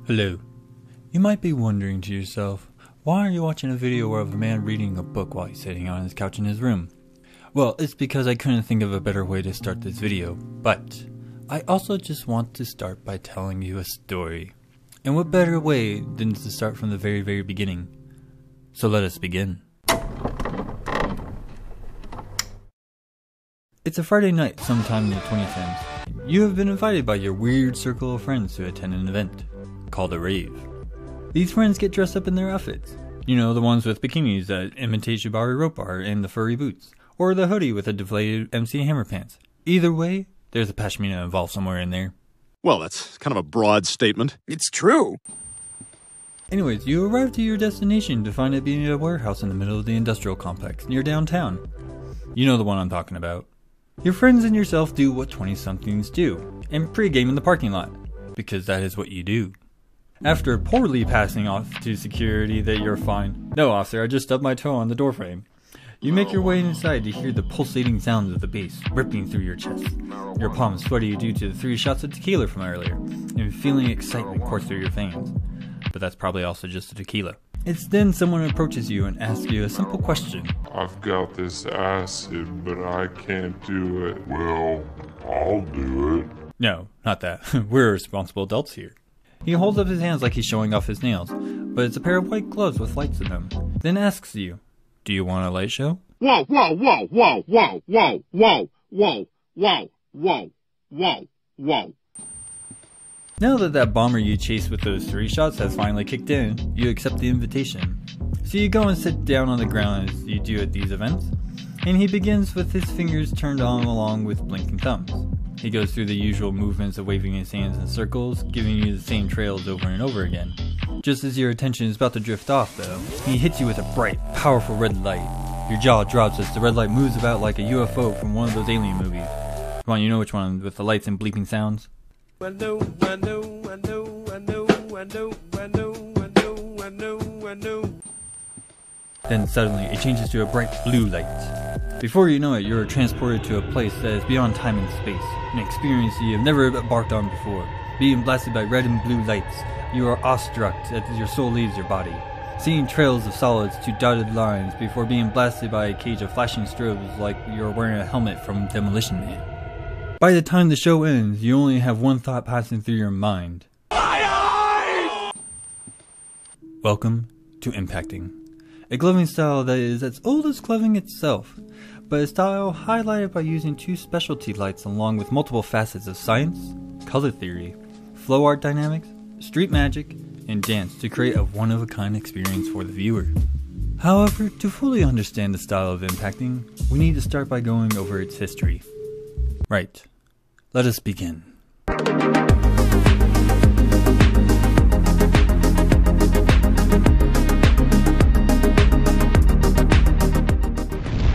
Hello. You might be wondering to yourself, why are you watching a video of a man reading a book while he's sitting on his couch in his room? Well, it's because I couldn't think of a better way to start this video, but I also just want to start by telling you a story. And what better way than to start from the very beginning? So let us begin. It's a Friday night sometime in the 2010s. You have been invited by your weird circle of friends to attend an event called a rave. These friends get dressed up in their outfits. You know, the ones with bikinis that imitate shibari rope art and the furry boots. Or the hoodie with the deflated MC Hammer pants. Either way, there's a pashmina involved somewhere in there. Well, that's kind of a broad statement. It's true. Anyways, you arrive to your destination to find it being a warehouse in the middle of the industrial complex near downtown. You know the one I'm talking about. Your friends and yourself do what 20-somethings do, and pre-game in the parking lot, because that is what you do. After poorly passing off to security that you're fine. No, officer, I just stubbed my toe on the doorframe. You make your way inside to hear the pulsating sounds of the bass ripping through your chest. Your palms sweaty due to the 3 shots of tequila from earlier, and feeling excitement course through your veins. But that's probably also just the tequila. It's then someone approaches you and asks you a simple question. I've got this acid, but I can't do it. Well, I'll do it. No, not that. We're responsible adults here. He holds up his hands like he's showing off his nails, but it's a pair of white gloves with lights in them. Then asks you, do you want a light show? Whoa, whoa, whoa, whoa, whoa, whoa, whoa, whoa, whoa, whoa, whoa, whoa. Now that bomber you chased with those 3 shots has finally kicked in, you accept the invitation. So you go and sit down on the ground as you do at these events, and he begins with his fingers turned on along with blinking thumbs. He goes through the usual movements of waving his hands in circles, giving you the same trails over and over again. Just as your attention is about to drift off though, he hits you with a bright, powerful red light. Your jaw drops as the red light moves about like a UFO from one of those alien movies. Come on, you know which one with the lights and bleeping sounds? I know. Then suddenly it changes to a bright blue light. Before you know it, you're transported to a place that is beyond time and space, an experience you have never embarked on before. Being blasted by red and blue lights, you are awestruck as your soul leaves your body, seeing trails of solids to dotted lines before being blasted by a cage of flashing strobes like you're wearing a helmet from Demolition Man. By the time the show ends, you only have one thought passing through your mind. Welcome to Impacting. A gloving style that is as old as gloving itself, but a style highlighted by using 2 specialty lights along with multiple facets of science, color theory, flow art dynamics, street magic, and dance to create a one-of-a-kind experience for the viewer. However, to fully understand the style of impacting, we need to start by going over its history. Right, let us begin.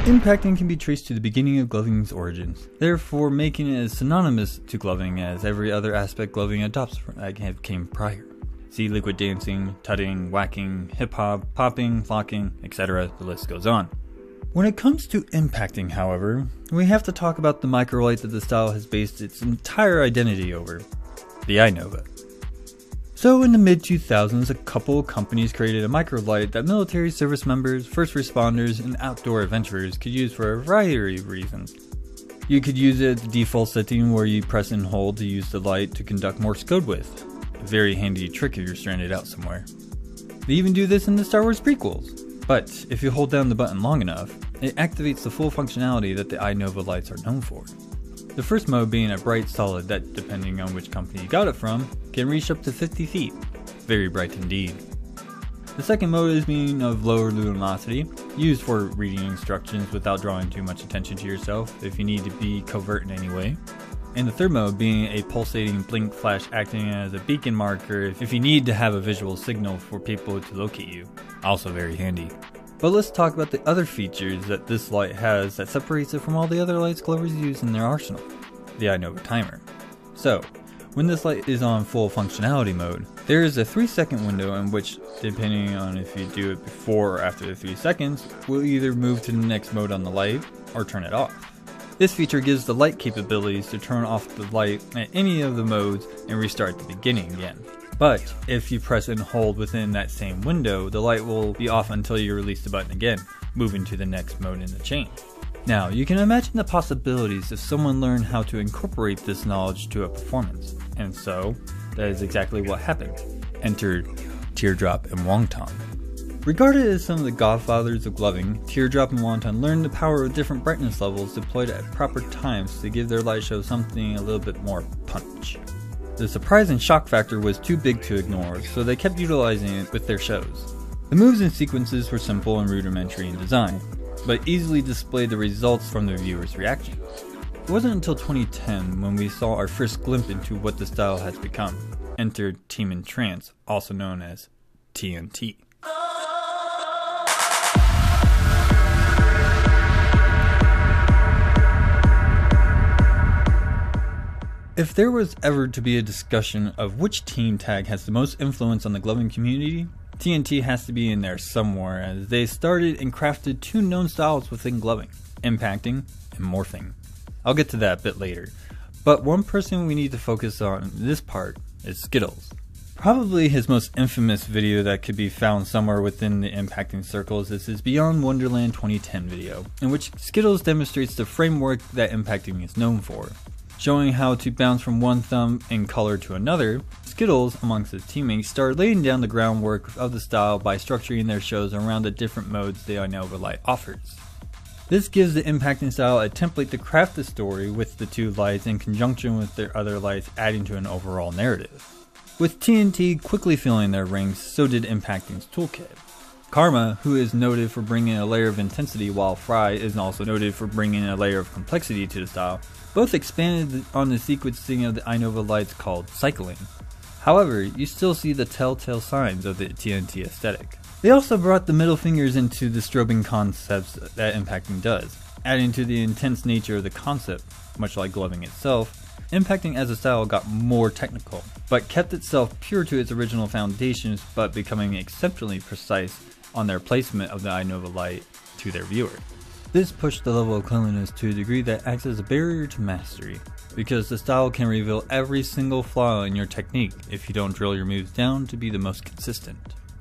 Impacting can be traced to the beginning of gloving's origins, therefore making it as synonymous to gloving as every other aspect gloving adopts that came prior. See liquid dancing, tutting, whacking, hip-hop, popping, locking, etc. The list goes on. When it comes to impacting, however, we have to talk about the microlight that the style has based its entire identity over, the iNova. So in the mid-2000s, a couple companies created a microlight that military service members, first responders, and outdoor adventurers could use for a variety of reasons. You could use it at the default setting where you press and hold to use the light to conduct Morse code with. A very handy trick if you're stranded out somewhere. They even do this in the Star Wars prequels. But if you hold down the button long enough, it activates the full functionality that the iNova lights are known for. The first mode being a bright solid that, depending on which company you got it from, can reach up to 50 feet. Very bright indeed. The second mode is being of lower luminosity, used for reading instructions without drawing too much attention to yourself if you need to be covert in any way. And the third mode being a pulsating blink flash acting as a beacon marker if you need to have a visual signal for people to locate you. Also very handy. But let's talk about the other features that this light has that separates it from all the other lights glovers use in their arsenal. The iNova timer. So, when this light is on full functionality mode, there is a 3-second window in which, depending on if you do it before or after the 3 seconds, will either move to the next mode on the light or turn it off. This feature gives the light capabilities to turn off the light at any of the modes and restart at the beginning again. But if you press and hold within that same window, the light will be off until you release the button again, moving to the next mode in the chain. Now, you can imagine the possibilities if someone learned how to incorporate this knowledge to a performance. And so, that is exactly what happened. Enter Teardrop and Wonton. Regarded as some of the godfathers of gloving, Teardrop and Wonton learned the power of different brightness levels deployed at proper times to give their light show something a little bit more punch. The surprise and shock factor was too big to ignore, so they kept utilizing it with their shows. The moves and sequences were simple and rudimentary in design, but easily displayed the results from the viewers' reactions. It wasn't until 2010 when we saw our first glimpse into what the style has become. Enter Team in Trance, also known as TNT. If there was ever to be a discussion of which team tag has the most influence on the gloving community, TNT has to be in there somewhere, as they started and crafted two known styles within gloving, impacting and morphing. I'll get to that a bit later, but one person we need to focus on in this part is Skittles. Probably his most infamous video that could be found somewhere within the impacting circles is his Beyond Wonderland 2010 video, in which Skittles demonstrates the framework that impacting is known for. Showing how to bounce from one thumb in color to another, Skittles, amongst his teammates, started laying down the groundwork of the style by structuring their shows around the different modes the Inova light offers. This gives the impacting style a template to craft the story with the two lights in conjunction with their other lights, adding to an overall narrative. With TNT quickly filling their rings, so did Impacting's toolkit. Karma, who is noted for bringing a layer of intensity, while Fry is also noted for bringing a layer of complexity to the style, both expanded on the sequencing of the Inova lights called cycling. However, you still see the telltale signs of the TNT aesthetic. They also brought the middle fingers into the strobing concepts that Impacting does, adding to the intense nature of the concept. Much like gloving itself, Impacting as a style got more technical, but kept itself pure to its original foundations, but becoming exceptionally precise on their placement of the Inova light to their viewer. This pushed the level of cleanliness to a degree that acts as a barrier to mastery, because the style can reveal every single flaw in your technique if you don't drill your moves down to be the most consistent.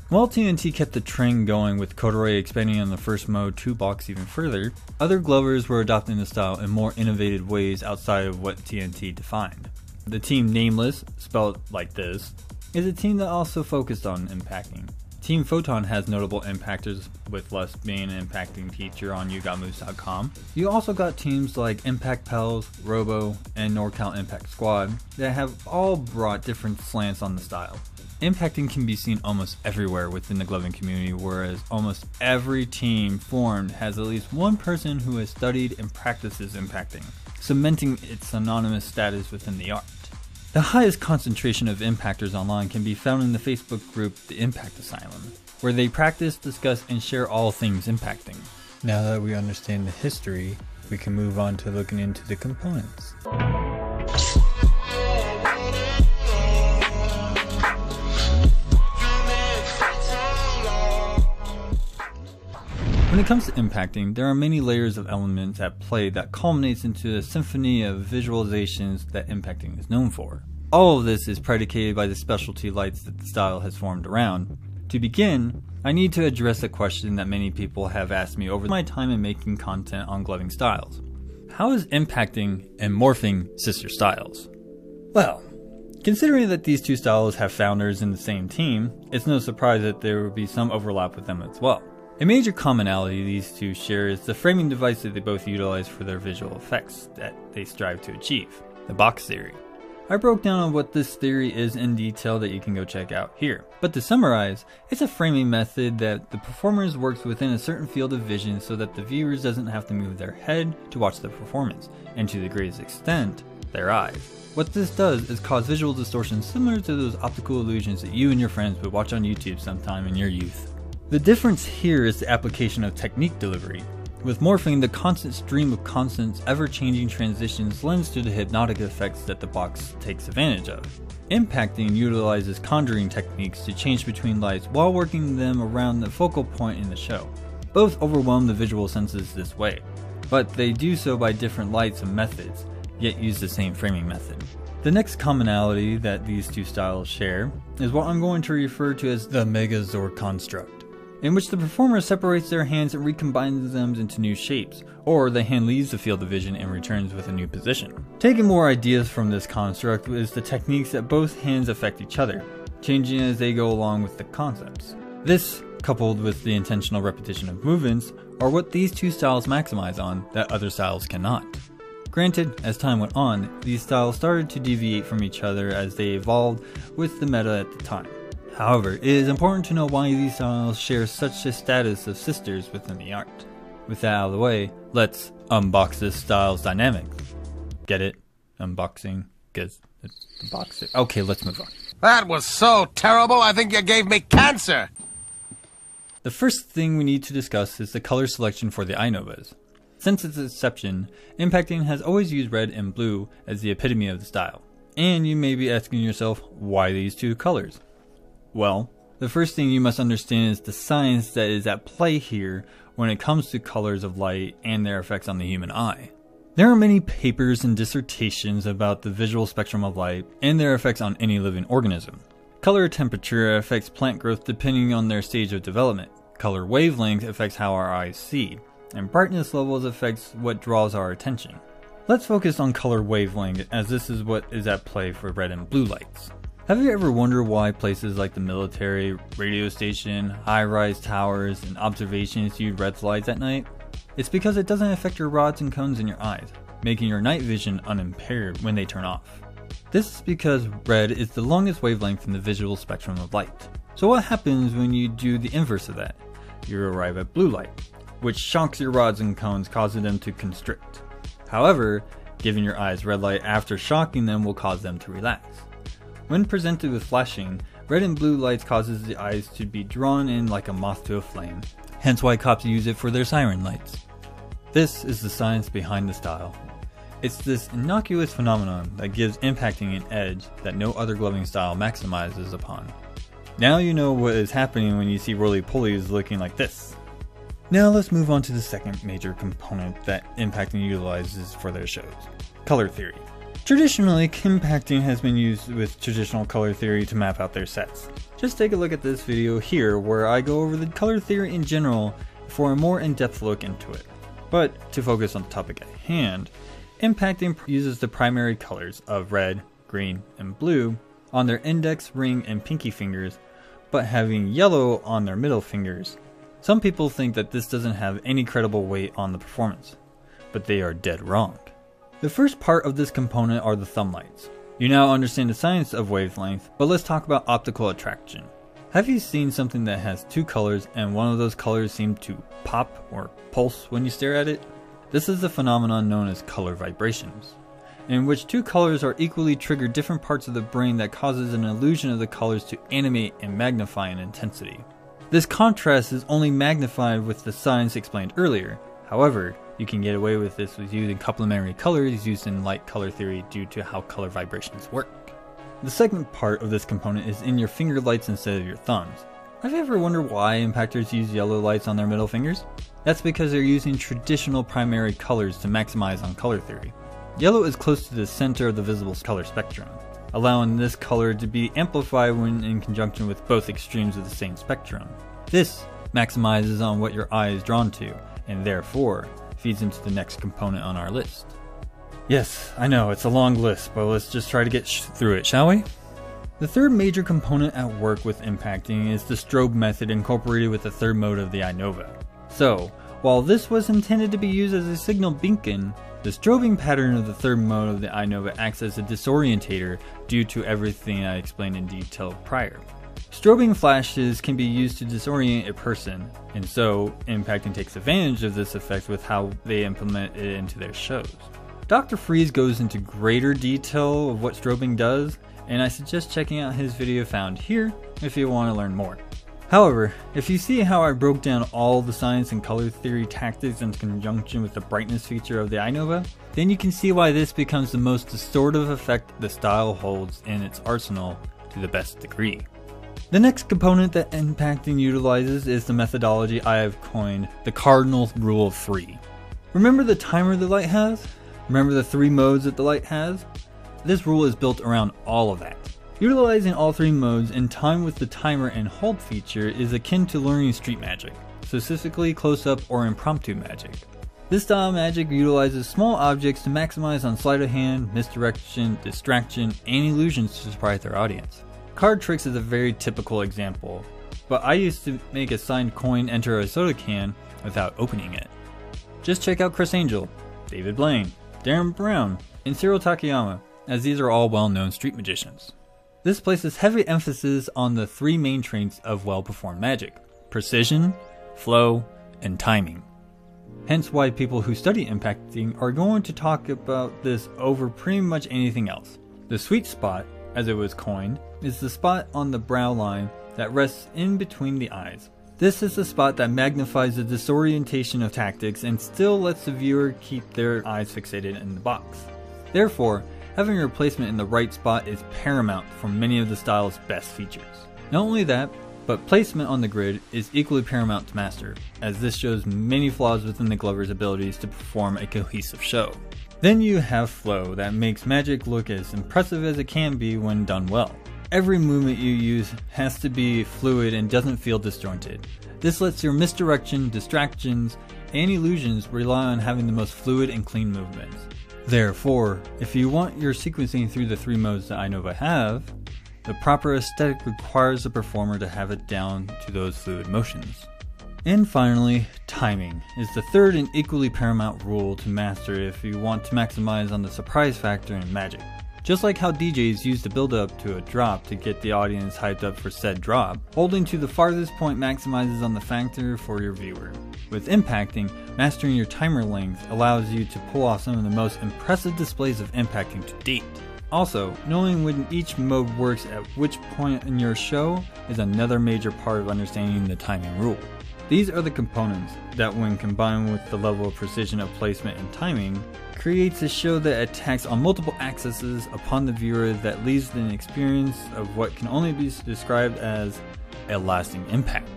While TNT kept the trend going with Corduroy expanding on the first mode 2 blocks even further, other glovers were adopting the style in more innovative ways outside of what TNT defined. The team Nameless, spelled like this, is a team that also focused on impacting. Team Photon has notable impactors, with Lust being an impacting feature on YouGotMoves.com. You also got teams like Impact Pals, Robo, and NorCal Impact Squad that have all brought different slants on the style. Impacting can be seen almost everywhere within the gloving community, whereas almost every team formed has at least one person who has studied and practices impacting, cementing its synonymous status within the art. The highest concentration of impactors online can be found in the Facebook group The Impact Asylum, where they practice, discuss, and share all things impacting. Now that we understand the history, we can move on to looking into the components. When it comes to impacting, there are many layers of elements at play that culminates into a symphony of visualizations that impacting is known for. All of this is predicated by the specialty lights that the style has formed around. To begin, I need to address a question that many people have asked me over my time in making content on gloving styles. How is impacting and morphing sister styles? Well, considering that these two styles have founders in the same team, it's no surprise that there will be some overlap with them as well. A major commonality these two share is the framing device that they both utilize for their visual effects that they strive to achieve, the box theory. I broke down on what this theory is in detail that you can go check out here. But to summarize, it's a framing method that the performers works within a certain field of vision so that the viewers doesn't have to move their head to watch the performance, and to the greatest extent, their eyes. What this does is cause visual distortion similar to those optical illusions that you and your friends would watch on YouTube sometime in your youth. The difference here is the application of technique delivery. With morphing, the constant stream of constant, ever-changing transitions lends to the hypnotic effects that the box takes advantage of. Impacting utilizes conjuring techniques to change between lights while working them around the focal point in the show. Both overwhelm the visual senses this way, but they do so by different lights and methods, yet use the same framing method. The next commonality that these two styles share is what I'm going to refer to as the Megazord construct, in which the performer separates their hands and recombines them into new shapes, or the hand leaves the field of vision and returns with a new position. Taking more ideas from this construct is the techniques that both hands affect each other, changing as they go along with the concepts. This, coupled with the intentional repetition of movements, are what these two styles maximize on that other styles cannot. Granted, as time went on, these styles started to deviate from each other as they evolved with the meta at the time. However, it is important to know why these styles share such a status of sisters within the art. With that out of the way, let's unbox this style's dynamics. Get it? Unboxing? Because it's the boxing. Okay, let's move on. That was so terrible, I think you gave me cancer! The first thing we need to discuss is the color selection for the Inovas. Since its inception, Impacting has always used red and blue as the epitome of the style. And you may be asking yourself, why these two colors? Well, the first thing you must understand is the science that is at play here when it comes to colors of light and their effects on the human eye. There are many papers and dissertations about the visual spectrum of light and their effects on any living organism. Color temperature affects plant growth depending on their stage of development. Color wavelength affects how our eyes see, and brightness levels affects what draws our attention. Let's focus on color wavelength, as this is what is at play for red and blue lights. Have you ever wondered why places like the military, radio station, high-rise towers, and observations use red lights at night? It's because it doesn't affect your rods and cones in your eyes, making your night vision unimpaired when they turn off. This is because red is the longest wavelength in the visual spectrum of light. So what happens when you do the inverse of that? You arrive at blue light, which shocks your rods and cones, causing them to constrict. However, giving your eyes red light after shocking them will cause them to relax. When presented with flashing, red and blue lights causes the eyes to be drawn in like a moth to a flame, hence why cops use it for their siren lights. This is the science behind the style. It's this innocuous phenomenon that gives Impacting an edge that no other gloving style maximizes upon. Now you know what is happening when you see roly-polies looking like this. Now let's move on to the second major component that Impacting utilizes for their shows, color theory. Traditionally, Impacting has been used with traditional color theory to map out their sets. Just take a look at this video here where I go over the color theory in general for a more in-depth look into it. But to focus on the topic at hand, Impacting uses the primary colors of red, green, and blue on their index, ring, and pinky fingers, but having yellow on their middle fingers. Some people think that this doesn't have any credible weight on the performance, but they are dead wrong. The first part of this component are the thumb lights. You now understand the science of wavelength, but let's talk about optical attraction. Have you seen something that has two colors and one of those colors seems to pop or pulse when you stare at it? This is the phenomenon known as color vibrations, in which two colors are equally trigger different parts of the brain that causes an illusion of the colors to animate and magnify in intensity. This contrast is only magnified with the science explained earlier. However, you can get away with this with using complementary colors used in light color theory due to how color vibrations work. The second part of this component is in your finger lights instead of your thumbs. Have you ever wondered why impactors use yellow lights on their middle fingers? That's because they're using traditional primary colors to maximize on color theory. Yellow is close to the center of the visible color spectrum, allowing this color to be amplified when in conjunction with both extremes of the same spectrum. This maximizes on what your eye is drawn to, and therefore feeds into the next component on our list. Yes, I know, it's a long list, but let's just try to get through it, shall we? The third major component at work with Impacting is the strobe method incorporated with the third mode of the Inova. So, while this was intended to be used as a signal beacon, the strobing pattern of the third mode of the Inova acts as a disorientator due to everything I explained in detail prior. Strobing flashes can be used to disorient a person, and so Impacting takes advantage of this effect with how they implement it into their shows. Dr. Freeze goes into greater detail of what strobing does, and I suggest checking out his video found here if you want to learn more. However, if you see how I broke down all the science and color theory tactics in conjunction with the brightness feature of the Inova, then you can see why this becomes the most distortive effect the style holds in its arsenal to the best degree. The next component that Impacting utilizes is the methodology I have coined the cardinal rule of 3. Remember the timer the light has? Remember the 3 modes that the light has? This rule is built around all of that. Utilizing all three modes in time with the timer and hold feature is akin to learning street magic, specifically close-up or impromptu magic. This style of magic utilizes small objects to maximize on sleight of hand, misdirection, distraction, and illusions to surprise their audience. Card tricks is a very typical example, but I used to make a signed coin enter a soda can without opening it. Just check out Chris Angel, David Blaine, Darren Brown, and Cyril Takayama, as these are all well-known street magicians. This places heavy emphasis on the three main traits of well-performed magic: precision, flow, and timing. Hence why people who study impacting are going to talk about this over pretty much anything else. The sweet spot, as it was coined, is the spot on the brow line that rests in between the eyes. This is the spot that magnifies the disorientation of tactics and still lets the viewer keep their eyes fixated in the box. Therefore, having your placement in the right spot is paramount for many of the style's best features. Not only that, but placement on the grid is equally paramount to master, as this shows many flaws within the Glover's abilities to perform a cohesive show. Then you have flow that makes magic look as impressive as it can be when done well. Every movement you use has to be fluid and doesn't feel disjointed. This lets your misdirection, distractions, and illusions rely on having the most fluid and clean movements. Therefore, if you want your sequencing through the three modes that iNova have, the proper aesthetic requires the performer to have it down to those fluid motions. And finally, timing is the third and equally paramount rule to master if you want to maximize on the surprise factor in magic. Just like how DJs use the build up to a drop to get the audience hyped up for said drop, holding to the farthest point maximizes on the factor for your viewer. With impacting, mastering your timer length allows you to pull off some of the most impressive displays of impacting to date. Also, knowing when each mode works at which point in your show is another major part of understanding the timing rule. These are the components that, when combined with the level of precision of placement and timing, creates a show that attacks on multiple axes upon the viewer that leaves an experience of what can only be described as a lasting impact.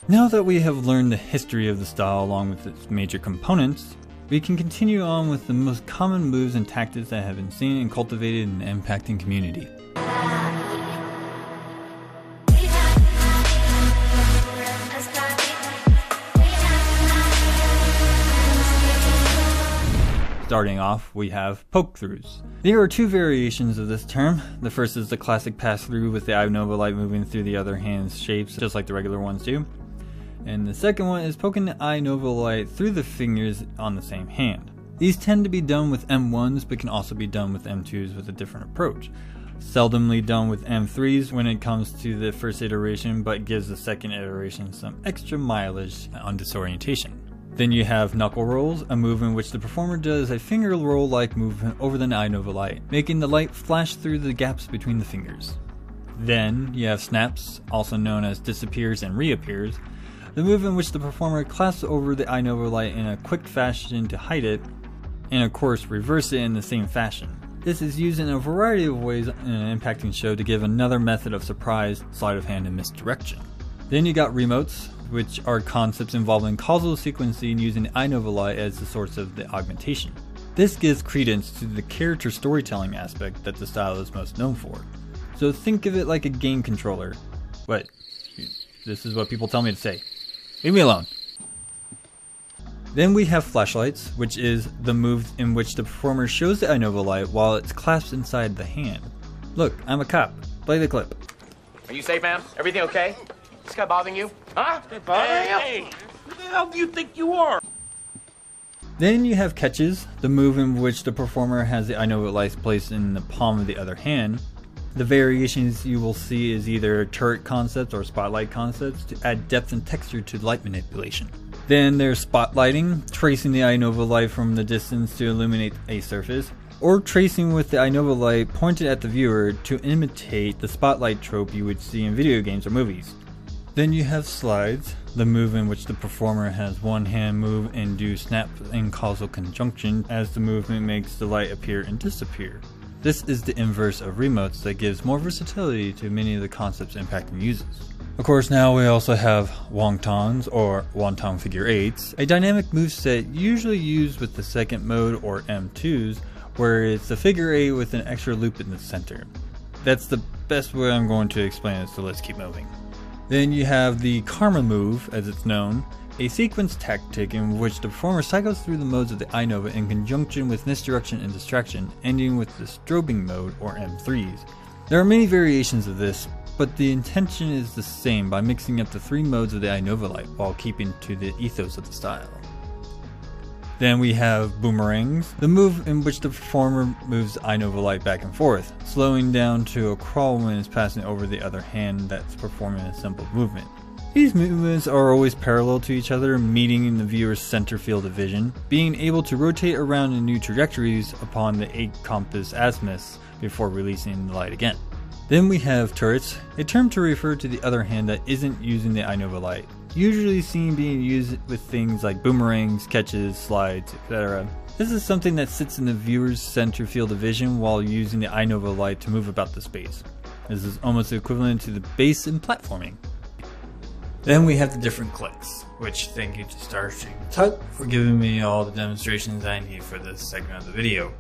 Now that we have learned the history of the style along with its major components, we can continue on with the most common moves and tactics that have been seen and cultivated in the impacting community. Starting off, we have poke-throughs. There are two variations of this term. The first is the classic pass-through with the iNova light moving through the other hand's shapes, just like the regular ones do. And the second one is poking the iNova light through the fingers on the same hand. These tend to be done with M1s, but can also be done with M2s with a different approach. Seldomly done with M3s when it comes to the first iteration, but gives the second iteration some extra mileage on disorientation. Then you have knuckle rolls, a move in which the performer does a finger roll-like movement over the iNova light, making the light flash through the gaps between the fingers. Then you have snaps, also known as disappears and reappears, the move in which the performer clasps over the iNova light in a quick fashion to hide it, and of course reverse it in the same fashion. This is used in a variety of ways in an impacting show to give another method of surprise, sleight of hand, and misdirection. Then you got remotes, which are concepts involving causal sequencing using the iNova light as the source of the augmentation. This gives credence to the character storytelling aspect that the style is most known for. So think of it like a game controller. What? This is what people tell me to say. Leave me alone. Then we have flashlights, which is the move in which the performer shows the iNova light while it's clasped inside the hand. Look, I'm a cop. Play the clip. Are you safe, ma'am? Everything okay? This guy bothering you? Huh? Bothering you? Hey, who the hell do you think you are? Then you have catches, the move in which the performer has the iNova lights placed in the palm of the other hand. The variations you will see is either turret concepts or spotlight concepts to add depth and texture to light manipulation. Then there's spotlighting, tracing the iNova light from the distance to illuminate a surface, or tracing with the iNova light pointed at the viewer to imitate the spotlight trope you would see in video games or movies. Then you have slides, the move in which the performer has one hand move and do snap in causal conjunction as the movement makes the light appear and disappear. This is the inverse of remotes that gives more versatility to many of the concepts impacting uses. Of course, now we also have wontons or wonton figure 8s, a dynamic moveset usually used with the second mode or M2s, where it's a figure 8 with an extra loop in the center. That's the best way I'm going to explain it, so let's keep moving. Then you have the Karma move, as it's known, a sequence tactic in which the performer cycles through the modes of the I-Nova in conjunction with misdirection and distraction, ending with the strobing mode or M3s. There are many variations of this, but the intention is the same by mixing up the 3 modes of the I-Nova light while keeping to the ethos of the style. Then we have boomerangs, the move in which the performer moves the I-Nova light back and forth, slowing down to a crawl when it's passing over the other hand that's performing a simple movement. These movements are always parallel to each other, meeting in the viewer's center field of vision, being able to rotate around in new trajectories upon the 8 compass azimuths before releasing the light again. Then we have turrets, a term to refer to the other hand that isn't using the I-Nova light, usually seen being used with things like boomerangs, catches, slides, etc. This is something that sits in the viewer's center field of vision while using the I-Nova light to move about the space. This is almost equivalent to the base in platforming. Then we have the different clicks, which thank you to Starstream Tut for giving me all the demonstrations I need for this segment of the video.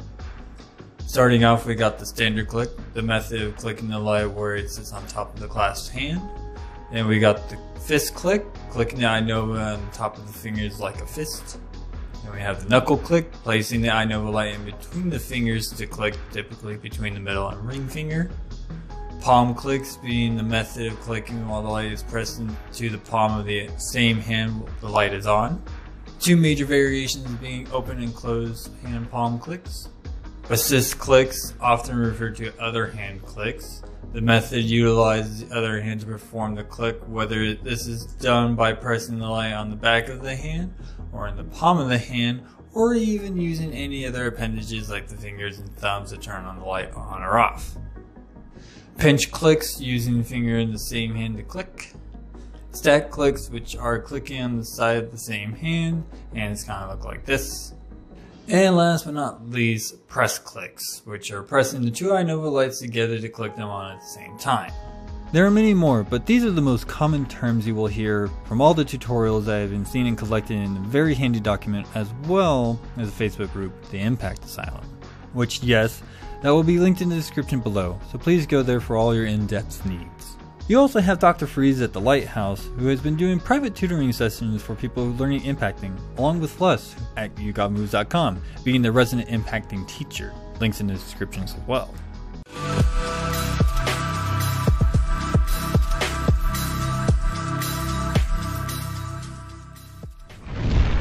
Starting off, we got the standard click, the method of clicking the light where it sits on top of the clasped hand. Then we got the fist click, clicking the I-Nova on top of the fingers like a fist. Then we have the knuckle click, placing the I-Nova light in between the fingers to click, typically between the middle and ring finger. Palm clicks being the method of clicking while the light is pressed into the palm of the same hand the light is on. 2 major variations being open and closed hand palm clicks. Assist clicks, often referred to other hand clicks. The method utilizes the other hand to perform the click, whether this is done by pressing the light on the back of the hand, or in the palm of the hand, or even using any other appendages like the fingers and thumbs to turn on the light on or off. Pinch clicks, using the finger in the same hand to click. Stack clicks, which are clicking on the side of the same hand, and it's kind of look like this. And last but not least, press clicks, which are pressing the 2 I-Nova lights together to click them on at the same time. There are many more, but these are the most common terms you will hear from all the tutorials I have been seen and collected in a very handy document, as well as a Facebook group, the Impact Asylum. Which, yes, that will be linked in the description below, so please go there for all your in-depth needs. You also have Dr. Freeze at the Lighthouse, who has been doing private tutoring sessions for people learning impacting, along with Flus at YouGotMoves.com, being the resident impacting teacher. Links in the descriptions as well.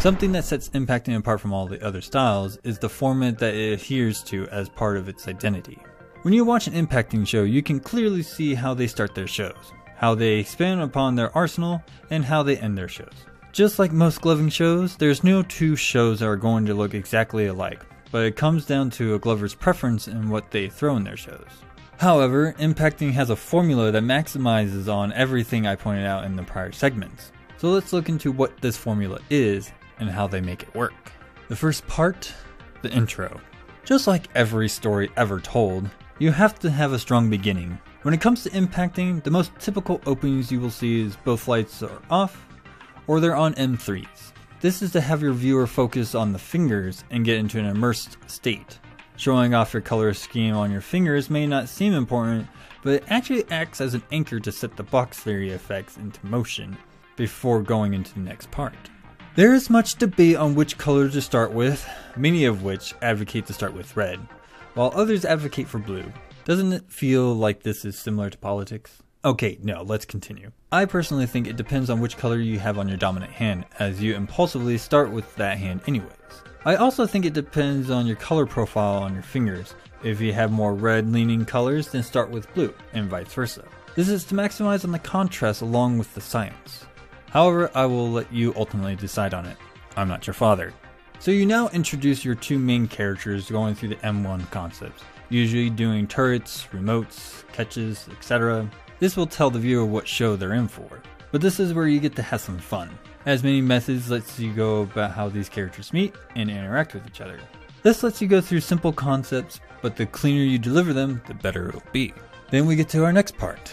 Something that sets impacting apart from all the other styles is the format that it adheres to as part of its identity. When you watch an impacting show, you can clearly see how they start their shows, how they expand upon their arsenal, and how they end their shows. Just like most gloving shows, there's no 2 shows that are going to look exactly alike, but it comes down to a glover's preference in what they throw in their shows. However, impacting has a formula that maximizes on everything I pointed out in the prior segments. So let's look into what this formula is and how they make it work. The first part, the intro. Just like every story ever told, you have to have a strong beginning. When it comes to impacting, the most typical openings you will see is both lights are off, or they're on M3s. This is to have your viewer focus on the fingers and get into an immersed state. Showing off your color scheme on your fingers may not seem important, but it actually acts as an anchor to set the box theory effects into motion before going into the next part. There is much debate on which color to start with, many of which advocate to start with red, while others advocate for blue. Doesn't it feel like this is similar to politics? Okay, no, let's continue. I personally think it depends on which color you have on your dominant hand, as you impulsively start with that hand anyways. I also think it depends on your color profile on your fingers. If you have more red leaning colors, then start with blue, and vice versa. This is to maximize on the contrast along with the science. However, I will let you ultimately decide on it. I'm not your father. So you now introduce your 2 main characters going through the M1 concepts, usually doing turrets, remotes, catches, etc. This will tell the viewer what show they're in for. But this is where you get to have some fun, as many methods lets you go about how these characters meet and interact with each other. This lets you go through simple concepts, but the cleaner you deliver them, the better it will be. Then we get to our next part,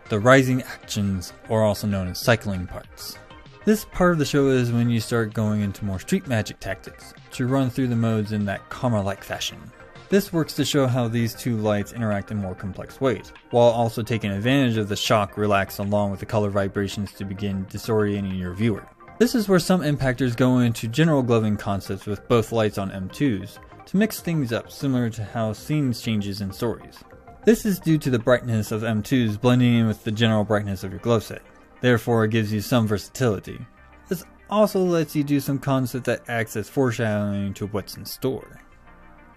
The rising actions, or also known as cycling parts. This part of the show is when you start going into more street magic tactics, to run through the modes in that karma-like fashion. This works to show how these two lights interact in more complex ways, while also taking advantage of the shock relaxed along with the color vibrations to begin disorienting your viewer. This is where some impactors go into general gloving concepts with both lights on M2s, to mix things up similar to how scenes changes in stories. This is due to the brightness of M2s blending in with the general brightness of your glove set. Therefore it gives you some versatility. This also lets you do some concept that acts as foreshadowing to what's in store.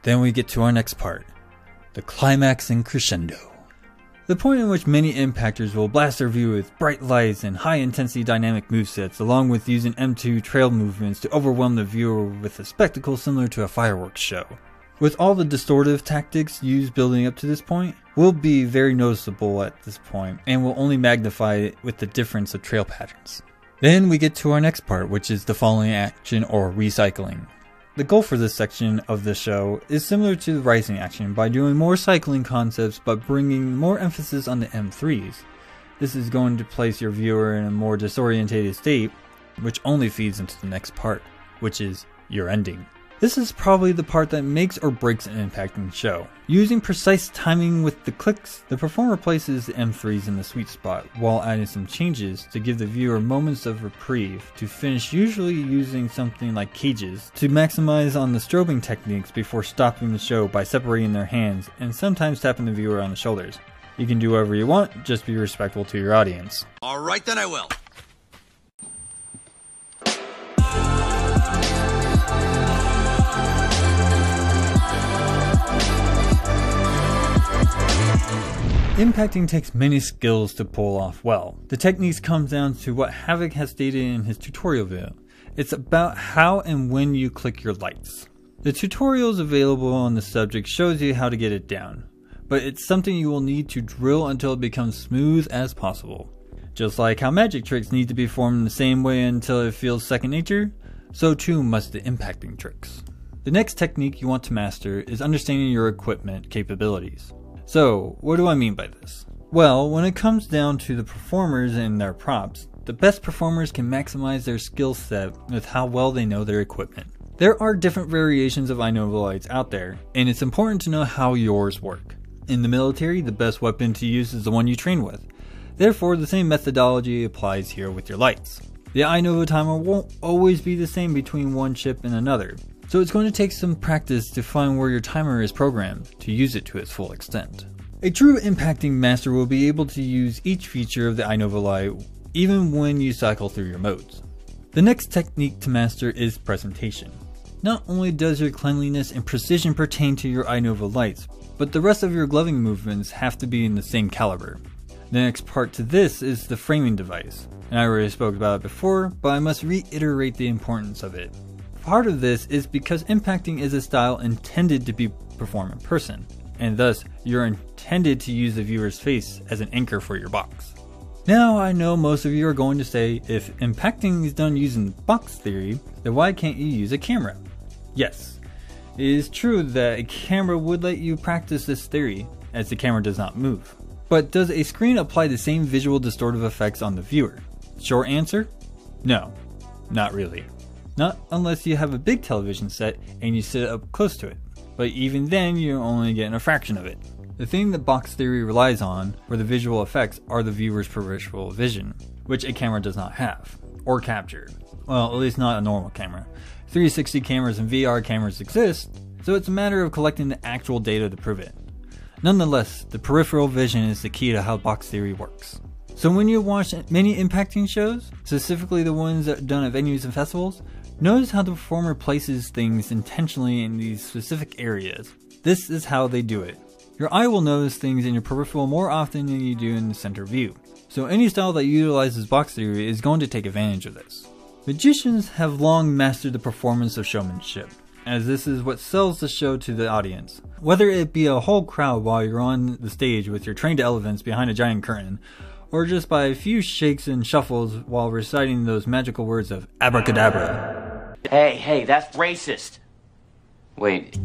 Then we get to our next part, the climax and crescendo. The point in which many impactors will blast their view with bright lights and high intensity dynamic movesets along with using M2 trail movements to overwhelm the viewer with a spectacle similar to a fireworks show. With all the distortive tactics used building up to this point, will be very noticeable at this point and will only magnify it with the difference of trail patterns. Then we get to our next part, which is the following action or recycling. The goal for this section of the show is similar to the rising action by doing more cycling concepts but bringing more emphasis on the M3s. This is going to place your viewer in a more disorientated state, which only feeds into the next part, which is your ending. This is probably the part that makes or breaks an impacting show. Using precise timing with the clicks, the performer places the M3s in the sweet spot while adding some changes to give the viewer moments of reprieve to finish, usually using something like cages to maximize on the strobing techniques before stopping the show by separating their hands and sometimes tapping the viewer on the shoulders. You can do whatever you want, just be respectful to your audience. Alright then I will. Impacting takes many skills to pull off well. The techniques comes down to what Havoc has stated in his tutorial video. It's about how and when you click your lights. The tutorials available on the subject shows you how to get it down, but it's something you will need to drill until it becomes smooth as possible. Just like how magic tricks need to be formed the same way until it feels second nature, so too must the impacting tricks. The next technique you want to master is understanding your equipment capabilities. So, what do I mean by this? Well, when it comes down to the performers and their props, the best performers can maximize their skill set with how well they know their equipment. There are different variations of Inova lights out there, and it's important to know how yours work. In the military, the best weapon to use is the one you train with. Therefore, the same methodology applies here with your lights. The Inova timer won't always be the same between one chip and another. So it's going to take some practice to find where your timer is programmed to use it to its full extent. A true impacting master will be able to use each feature of the Inova light even when you cycle through your modes. The next technique to master is presentation. Not only does your cleanliness and precision pertain to your Inova lights, but the rest of your gloving movements have to be in the same caliber. The next part to this is the framing device, and I already spoke about it before, but I must reiterate the importance of it. Part of this is because impacting is a style intended to be performed in person, and thus you're intended to use the viewer's face as an anchor for your box. Now I know most of you are going to say, if impacting is done using box theory, then why can't you use a camera? Yes, it is true that a camera would let you practice this theory, as the camera does not move. But does a screen apply the same visual distortive effects on the viewer? Short answer? No, not really. Not unless you have a big television set and you sit up close to it. But even then, you're only getting a fraction of it. The thing that box theory relies on for the visual effects are the viewer's peripheral vision, which a camera does not have, or capture. Well, at least not a normal camera. 360 cameras and VR cameras exist, so it's a matter of collecting the actual data to prove it. Nonetheless, the peripheral vision is the key to how box theory works. So when you watch many impacting shows, specifically the ones that are done at venues and festivals, notice how the performer places things intentionally in these specific areas. This is how they do it. Your eye will notice things in your peripheral more often than you do in the center view. So any style that utilizes box theory is going to take advantage of this. Magicians have long mastered the performance of showmanship, as this is what sells the show to the audience. Whether it be a whole crowd while you're on the stage with your trained elephants behind a giant curtain, or just by a few shakes and shuffles while reciting those magical words of abracadabra. Hey, that's racist. Wait.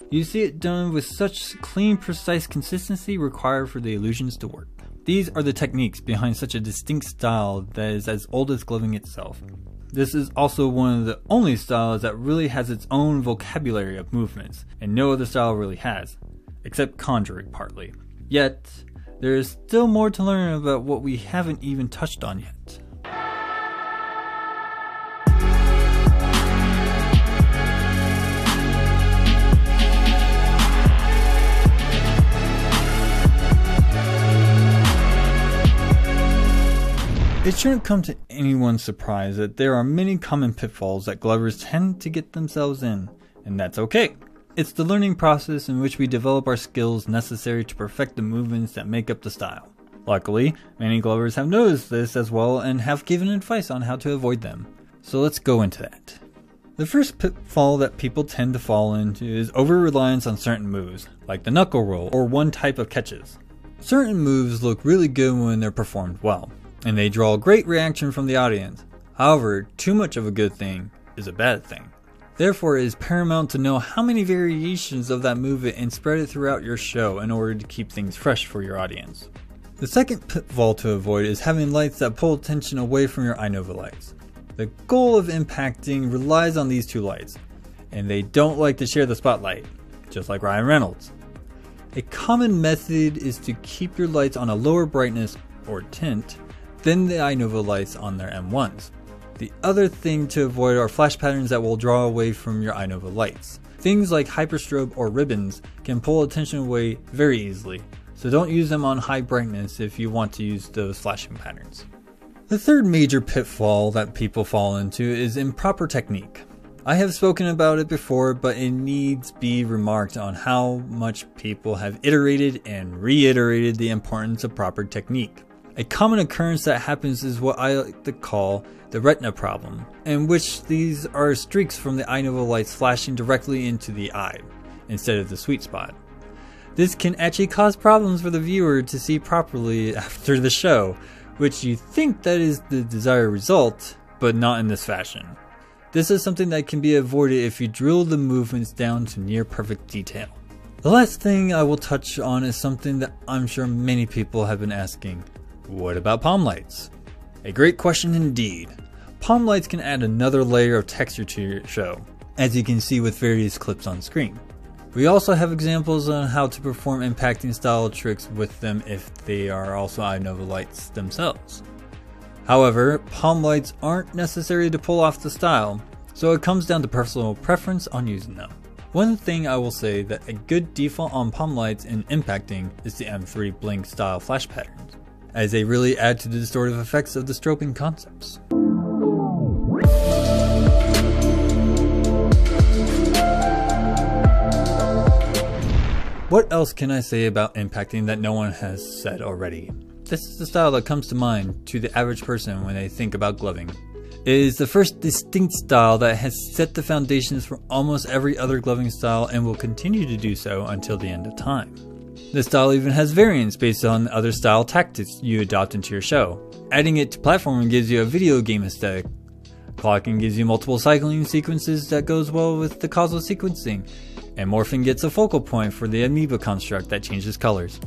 You see it done with such clean, precise consistency required for the illusions to work. These are the techniques behind such a distinct style that is as old as gloving itself. This is also one of the only styles that really has its own vocabulary of movements, and no other style really has, except conjuring partly. Yet, there is still more to learn about what we haven't even touched on yet. It shouldn't come to anyone's surprise that there are many common pitfalls that glovers tend to get themselves in, and that's okay. It's the learning process in which we develop our skills necessary to perfect the movements that make up the style. Luckily, many glovers have noticed this as well and have given advice on how to avoid them. So let's go into that. The first pitfall that people tend to fall into is over-reliance on certain moves, like the knuckle roll or one type of catches. Certain moves look really good when they're performed well, and they draw great reaction from the audience. However, too much of a good thing is a bad thing. Therefore, it is paramount to know how many variations of that movement and spread it throughout your show in order to keep things fresh for your audience. The second pitfall to avoid is having lights that pull attention away from your iNova lights. The goal of impacting relies on these two lights, and they don't like to share the spotlight, just like Ryan Reynolds. A common method is to keep your lights on a lower brightness or tint than the iNova lights on their M1s. The other thing to avoid are flash patterns that will draw away from your iNova lights. Things like hyperstrobe or ribbons can pull attention away very easily, so don't use them on high brightness if you want to use those flashing patterns. The third major pitfall that people fall into is improper technique. I have spoken about it before, but it needs be remarked on how much people have iterated and reiterated the importance of proper technique. A common occurrence that happens is what I like to call the retina problem, in which these are streaks from the iNova lights flashing directly into the eye, instead of the sweet spot. This can actually cause problems for the viewer to see properly after the show, which you think that is the desired result, but not in this fashion. This is something that can be avoided if you drill the movements down to near perfect detail. The last thing I will touch on is something that I'm sure many people have been asking. What about palm lights? A great question indeed. Palm lights can add another layer of texture to your show, as you can see with various clips on screen. We also have examples on how to perform impacting style tricks with them if they are also iNova lights themselves. However, palm lights aren't necessary to pull off the style, so it comes down to personal preference on using them. One thing I will say that a good default on palm lights in impacting is the M3 blink style flash patterns, as they really add to the distortive effects of the strobing concepts. What else can I say about impacting that no one has said already? This is the style that comes to mind to the average person when they think about gloving. It is the first distinct style that has set the foundations for almost every other gloving style and will continue to do so until the end of time. This style even has variants based on other style tactics you adopt into your show. Adding it to platforming gives you a video game aesthetic. Clocking gives you multiple cycling sequences that goes well with the causal sequencing. And morphing gets a focal point for the amoeba construct that changes colors.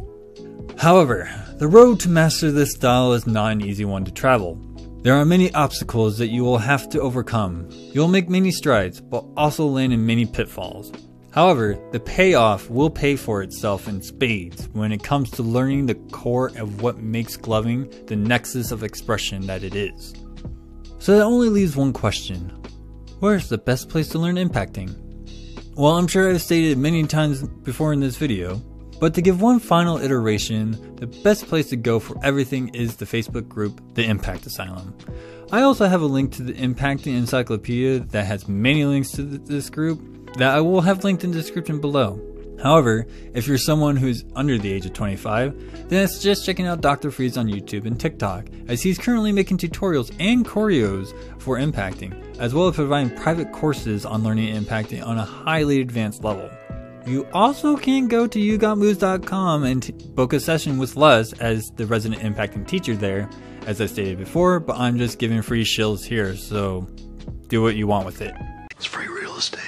However, the road to master this style is not an easy one to travel. There are many obstacles that you will have to overcome. You will make many strides, but also land in many pitfalls. However, the payoff will pay for itself in spades when it comes to learning the core of what makes gloving the nexus of expression that it is. So that only leaves one question. Where's the best place to learn impacting? Well, I'm sure I've stated many times before in this video, but to give one final iteration, the best place to go for everything is the Facebook group, The Impact Asylum. I also have a link to the Impacting Encyclopedia that has many links to this group that I will have linked in the description below. However, if you're someone who's under the age of 25, then I suggest checking out Dr. Freeze on YouTube and TikTok, as he's currently making tutorials and choreos for impacting, as well as providing private courses on learning impacting on a highly advanced level. You also can go to yougotmoves.com and book a session with Les as the resident impacting teacher there, as I stated before, but I'm just giving free shills here, so do what you want with it. It's free real estate.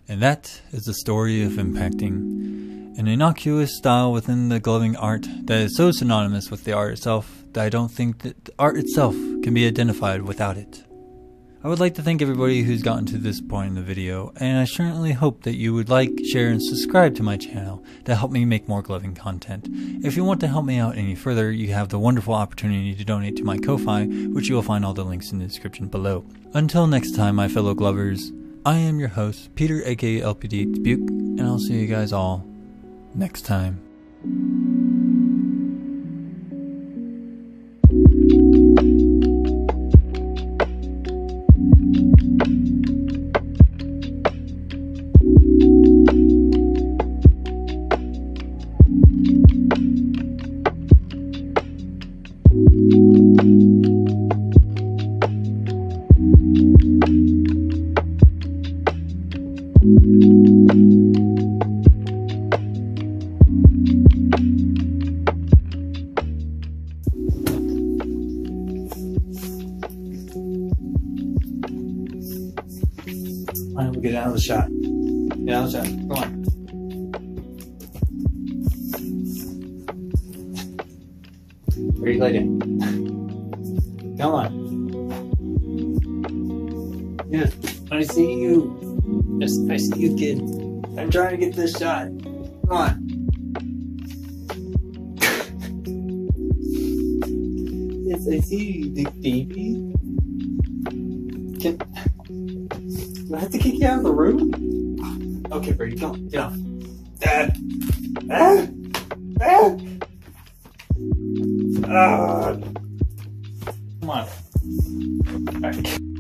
And that is the story of impacting. an innocuous style within the gloving art that is so synonymous with the art itself that I don't think that the art itself can be identified without it. I would like to thank everybody who's gotten to this point in the video, and I certainly hope that you would like, share, and subscribe to my channel to help me make more gloving content. If you want to help me out any further, you have the wonderful opportunity to donate to my Ko-Fi, which you will find all the links in the description below. Until next time, my fellow glovers, I am your host, Peter aka LPD Dubuque, and I'll see you guys all next time. Alright, we'll get out of the shot. Get out of the shot. Come on. Where are you looking? Come on. Yes, I see you. Yes, I see you, kid. I'm trying to get this shot. Come on. Yes, I see you, big baby. Do I have to kick you out of the room? Okay, Brady, come on, get off. Come on. All right.